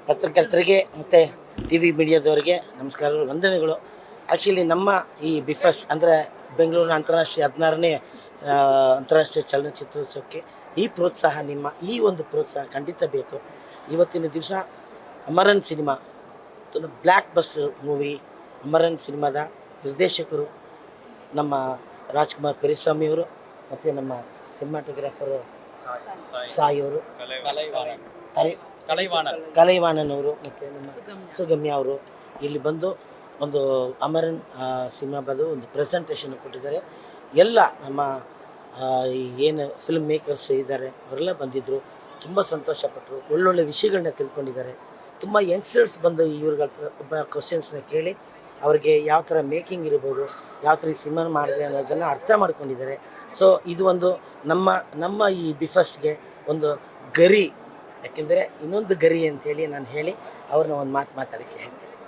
ಪತ್ರಕರ್ತರಿಗೆ ಮತ್ತು T V ಮೀಡಿಯಾದವರಿಗೆ ನಮಸ್ಕಾರಗಳು, ವಂದನೆಗಳು. ಆ್ಯಕ್ಚುಲಿ ನಮ್ಮ ಈ ಬಿಫಸ್ ಅಂದರೆ ಬೆಂಗಳೂರಿನ ಅಂತಾರಾಷ್ಟ್ರೀಯ 16ನೇ ಅಂತಾರಾಷ್ಟ್ರೀಯ ಚಲನಚಿತ್ರೋತ್ಸವಕ್ಕೆ ಈ ಪ್ರೋತ್ಸಾಹ, ನಿಮ್ಮ ಈ ಒಂದು ಪ್ರೋತ್ಸಾಹ ಖಂಡಿತ ಬೇಕು. ಇವತ್ತಿನ ದಿವಸ Amaran cinema black buster movie. Amaran ಸಿನಿಮಾದ ನಿರ್ದೇಶಕರು ನಮ್ಮ ರಾಜ್ಕುಮಾರ್ ಪೆರಿಸ್ವಾಮಿಯವರು ಮತ್ತು ನಮ್ಮ ಸಿನಿಮಾಟೋಗ್ರಾಫರು ಸಾಯಿಯವರು, ಕಲೈವಾಣನವರು ಮತ್ತು ನಮ್ಮ ಸುಗಮ್ಯ ಅವರು ಇಲ್ಲಿ ಬಂದು ಒಂದು ಅಮರನ್ ಸಿನಿಮಾ ಬಂದು ಒಂದು ಪ್ರೆಸೆಂಟೇಷನ್ ಕೊಟ್ಟಿದ್ದಾರೆ. ಎಲ್ಲ ನಮ್ಮ ಏನು ಫಿಲ್ಮ್ ಮೇಕರ್ಸ್ ಇದ್ದಾರೆ ಅವರೆಲ್ಲ ಬಂದಿದ್ದರು, ತುಂಬ ಸಂತೋಷಪಟ್ಟರು, ಒಳ್ಳೊಳ್ಳೆ ವಿಷಯಗಳನ್ನ ತಿಳ್ಕೊಂಡಿದ್ದಾರೆ. ತುಂಬ ಯಂಗ್ಸ್ಟರ್ಸ್ ಬಂದು ಇವ್ರುಗಳ ಕ್ವಶನ್ಸ್ನ ಕೇಳಿ ಅವ್ರಿಗೆ ಯಾವ ಥರ ಮೇಕಿಂಗ್ ಇರ್ಬೋದು, ಯಾವ ಥರ ಸಿನಿಮಾ ಮಾಡಿದ್ರೆ ಅನ್ನೋದನ್ನು ಅರ್ಥ ಮಾಡ್ಕೊಂಡಿದ್ದಾರೆ. ಸೊ ಇದು ಒಂದು ನಮ್ಮ ಈ ಬಿಫಸ್ಗೆ ಒಂದು ಗರಿ, ಯಾಕೆಂದರೆ ಇನ್ನೊಂದು ಗರಿ ಅಂತೇಳಿ ನಾನು ಹೇಳಿ ಅವ್ರನ್ನ ಒಂದು ಮಾತು ಮಾತಾಡೋಕ್ಕೆ ಹೇಳ್ತೀನಿ.